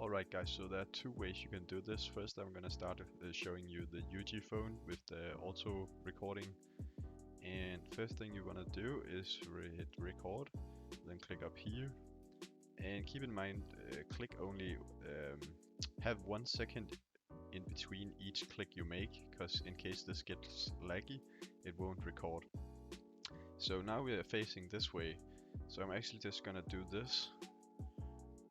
Alright guys, so there are two ways you can do this. First I'm gonna start showing you the UgPhone with the auto recording. And first thing you wanna do is hit record, then click up here. And keep in mind, click only, have 1 second in between each click you make, because in case this gets laggy, it won't record. So now we are facing this way. So I'm actually just gonna do this.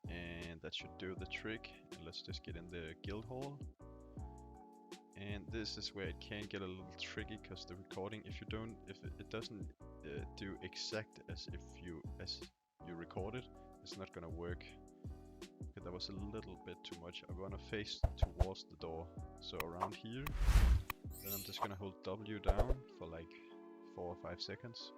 And that should do the trick. And let's just get in the guild hall. And this is where it can get a little tricky, because the recording, if it doesn't do exact as you recorded, it's not gonna work. Okay, that was a little bit too much. I wanna face towards the door, so around here. Then I'm just gonna hold W down for like 4 or 5 seconds.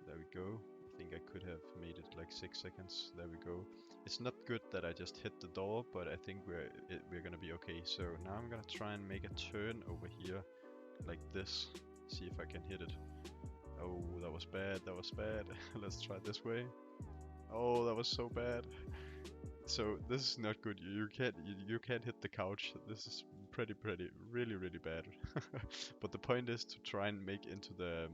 There we go. I think I could have made it like 6 seconds. There we go. It's not good that I just hit the door, but I think we're gonna be okay. So now I'm gonna try and make a turn over here, like this. See if I can hit it. Oh, that was bad. That was bad. Let's try this way. Oh, that was so bad. So this is not good. You can't hit the couch. This is really bad. But the point is to try and make into the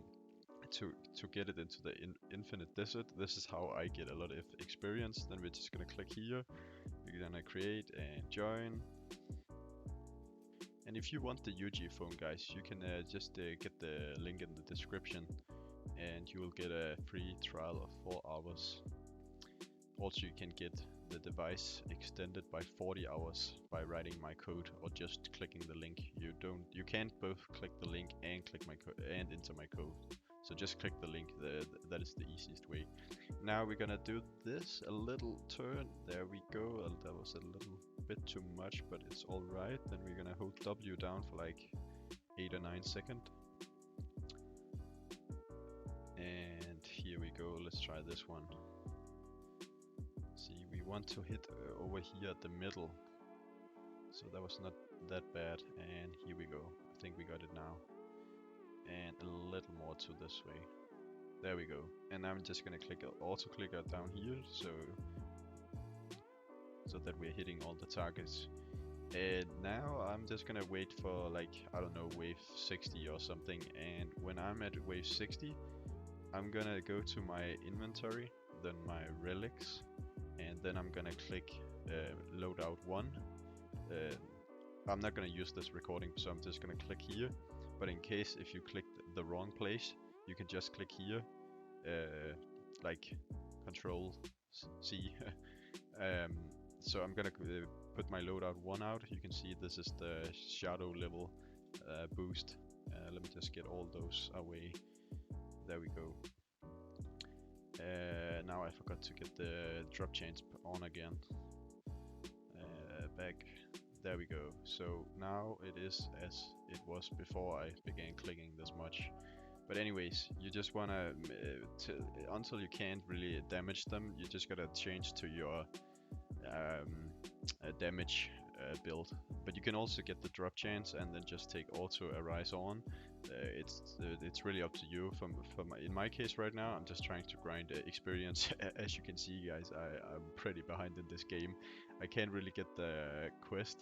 to get it into the infinite desert. This is how I get a lot of experience. Then we're just gonna click here. We're gonna create and join. And if you want the UgPhone, guys, you can just get the link in the description, and you will get a free trial of 4 hours. Also, you can get the device extended by 40 hours by writing my code or just clicking the link. You can't both click the link and click my code and enter my code. So just click the link. That is the easiest way. Now we're gonna do this, a little turn. There we go. That was a little bit too much, but it's all right. Then we're gonna hold W down for like 8 or 9 seconds. And here we go. Let's try this one. See, we want to hit over here at the middle. So that was not that bad. And here we go. I think we got it now. And a little more to this way. There we go. And I'm just gonna click auto clicker down here, so that we're hitting all the targets. And now I'm just gonna wait for like, I don't know, wave 60 or something. And when I'm at wave 60, I'm gonna go to my inventory, then my relics, and then I'm gonna click loadout 1. I'm not gonna use this recording, so I'm just gonna click here. But in case if you clicked the wrong place, you can just click here, like Control C. So I'm gonna put my loadout 1 out. You can see this is the shadow level boost. Let me just get all those away. There we go. Now I forgot to get the drop chains on again. Back. There we go. So now it is as it was before I began clicking this much. But anyways, you just wanna until you can't really damage them, you just gotta change to your damage build. But you can also get the drop chance and then just take auto arise on. It's really up to you. In my case right now, I'm just trying to grind experience. As you can see, guys, I'm pretty behind in this game. I can't really get the quest.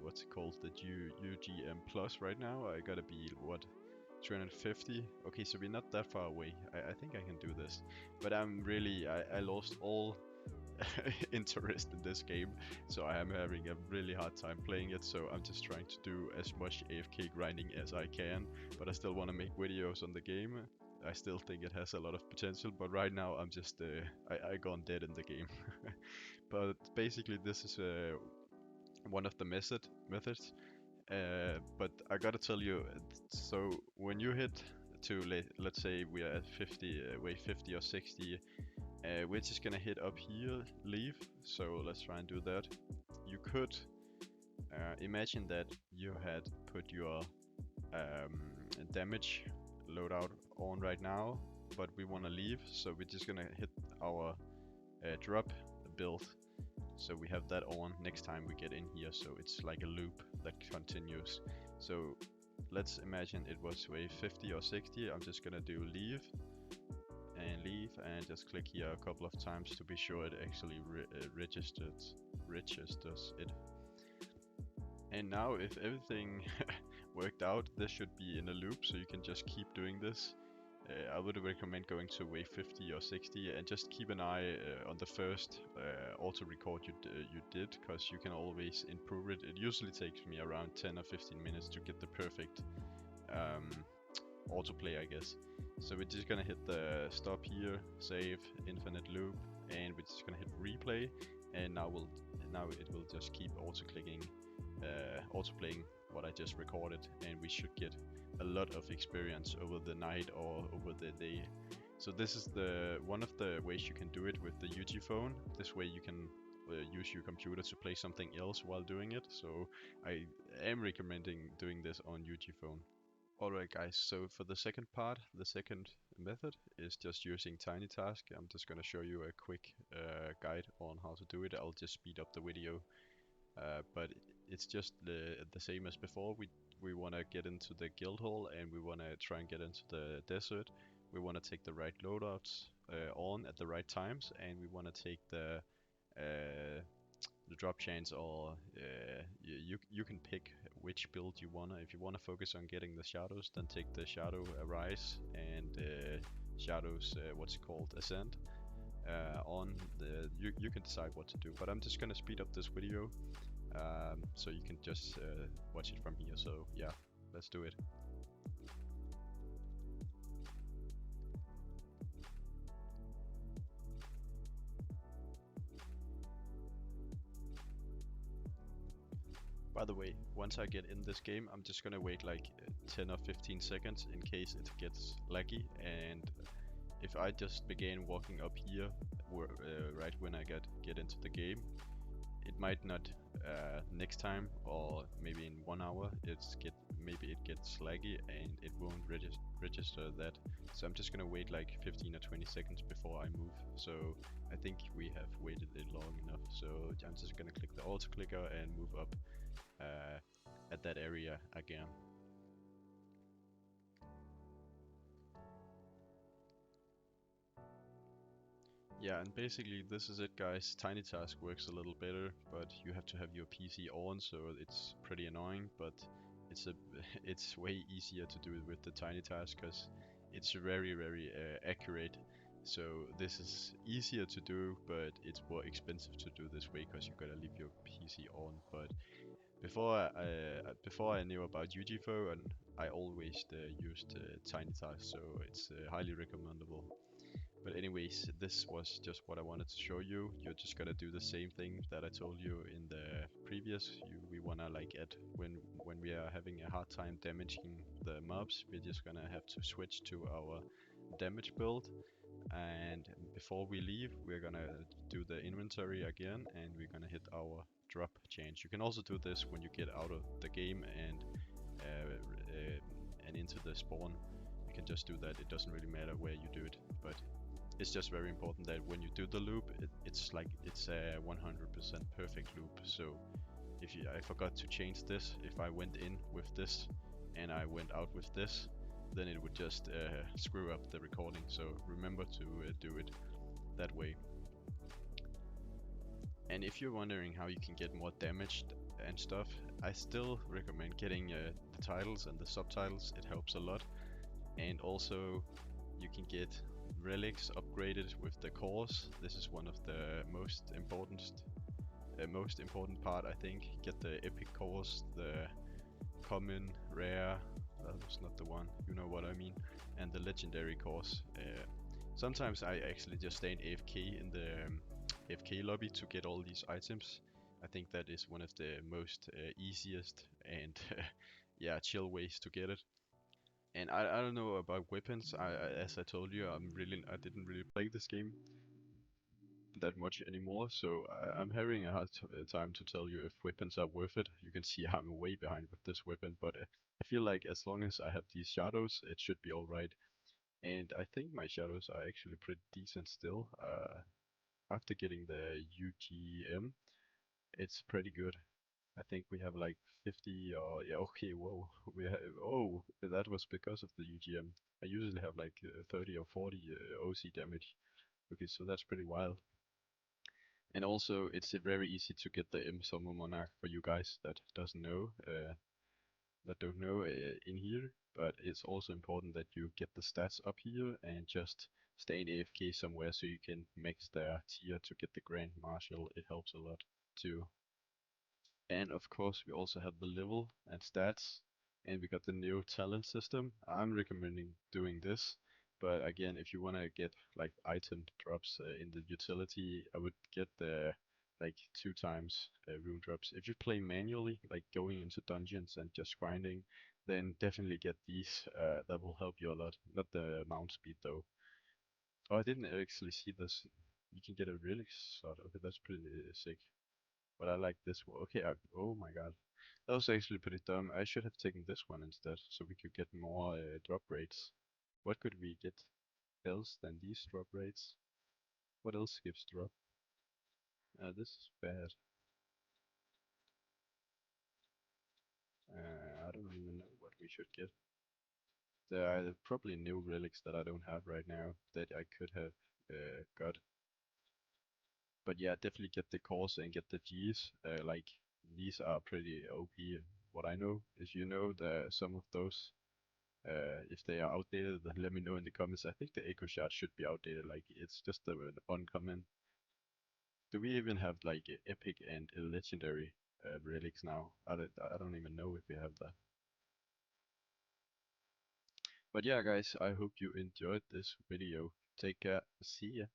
What's it called? The UGM plus right now. I gotta be what? 350. Okay, so we're not that far away. I think I can do this. But I lost all interest in this game, so I am having a really hard time playing it. So I'm just trying to do as much AFK grinding as I can, but I still want to make videos on the game. I still think it has a lot of potential, but right now I'm just I gone dead in the game. But basically this is one of the methods. But I gotta tell you, so when you hit to let's say we are at 50, wave 50 or 60, we're just gonna hit up here, leave. So let's try and do that. You could imagine that you had put your damage loadout on right now, but we want to leave, so we're just gonna hit our drop build. So we have that on next time we get in here, so it's like a loop that continues. So let's imagine it was wave 50 or 60. I'm just gonna do leave, and leave, and just click here a couple of times to be sure it actually registers it. And now if everything worked out, this should be in a loop, so you can just keep doing this. I would recommend going to wave 50 or 60 and just keep an eye on the first auto record you did, because you can always improve it. It usually takes me around 10 or 15 minutes to get the perfect autoplay, I guess. So we're just gonna hit the stop here, save, infinite loop, and we're just gonna hit replay, and now it will just keep autoplaying what I just recorded, and we should get a lot of experience over the night or over the day. So this is one of the ways you can do it with the UgPhone. This way you can use your computer to play something else while doing it. So I am recommending doing this on UgPhone. Alright guys, so for the second part, the second method is just using TinyTask. I'm just gonna show you a quick guide on how to do it. I'll just speed up the video. But it's just the same as before. We want to get into the guild hall, and we want to try and get into the desert. We want to take the right loadouts on at the right times, and we want to take the drop chains, or you can pick which build you wanna. If you wanna focus on getting the shadows, then take the shadow arise and shadows what's it called, ascent. You can decide what to do, but I'm just gonna speed up this video so you can just watch it from here. So yeah, let's do it. By the way, once I get in this game, I'm just gonna wait like 10 or 15 seconds in case it gets laggy, and if I just begin walking up here right when I get into the game, it might not next time, or maybe in 1 hour maybe it gets laggy and it won't register that. So I'm just gonna wait like 15 or 20 seconds before I move. So I think we have waited it long enough. So I'm just gonna click the auto clicker and move up at that area again. Yeah, and basically this is it guys. TinyTask works a little better, but you have to have your PC on, so it's pretty annoying, but it's way easier to do it with the TinyTask because it's very accurate. So this is easier to do, but it's more expensive to do this way because you gotta leave your PC on. But before I knew about UgPhone, I always used TinyTask, so it's highly recommendable. But anyways, this was just what I wanted to show you. You're just gonna do the same thing that I told you in the previous. We wanna like when we are having a hard time damaging the mobs, we're just gonna have to switch to our damage build. And before we leave, we're gonna do the inventory again, and we're gonna hit our drop change. You can also do this when you get out of the game and into the spawn. You can just do that. It doesn't really matter where you do it, but it's just very important that when you do the loop, it's a 100% perfect loop. So I forgot to change this, if I went in with this and I went out with this, then it would just screw up the recording. So remember to do it that way. And if you're wondering how you can get more damage and stuff, I still recommend getting the titles and the subtitles. It helps a lot. And also you can get relics upgraded with the cores. This is one of the most important part, I think. Get the epic cores, the common, rare, that was not the one, you know what I mean, and the legendary cores. Sometimes I actually just stay in AFK in the AFK lobby to get all these items. I think that is one of the most easiest and yeah, chill ways to get it. And I don't know about weapons. As I told you, I didn't really play this game that much anymore, so I'm having a hard time to tell you if weapons are worth it. You can see I'm way behind with this weapon, but I feel like as long as I have these shadows, it should be alright. And I think my shadows are actually pretty decent still. After getting the UGM, it's pretty good. I think we have like 50 or yeah, okay, whoa. We have, oh, that was because of the UGM. I usually have like 30 or 40 OC damage. Okay, so that's pretty wild. And also, it's very easy to get the M Summer Monarch for you guys that doesn't know, that don't know in here. But it's also important that you get the stats up here and just stay in AFK somewhere so you can max their tier to get the Grand Marshal. It helps a lot too. And of course, we also have the level and stats, and we got the new talent system. I'm recommending doing this, but again, if you want to get like item drops in the utility, I would get the like 2 times rune drops. If you play manually, like going into dungeons and just grinding, then definitely get these. That will help you a lot. Not the mount speed though. Oh, I didn't actually see this. You can get a relic slot. Okay, that's pretty sick. But I like this one. Okay, oh my god. That was actually pretty dumb. I should have taken this one instead, so we could get more drop rates. What could we get else than these drop rates? What else gives drop? This is bad. I don't even know what we should get. There are probably new relics that I don't have right now that I could have got. But yeah, definitely get the cores and get the Gs. Like these are pretty OP. What I know is, you know, that some of those, if they are outdated, then let me know in the comments. I think the Echo Shard should be outdated. Like it's just the uncommon. Do we even have like epic and legendary relics now? I don't even know if we have that. But yeah, guys, I hope you enjoyed this video. Take care. See ya.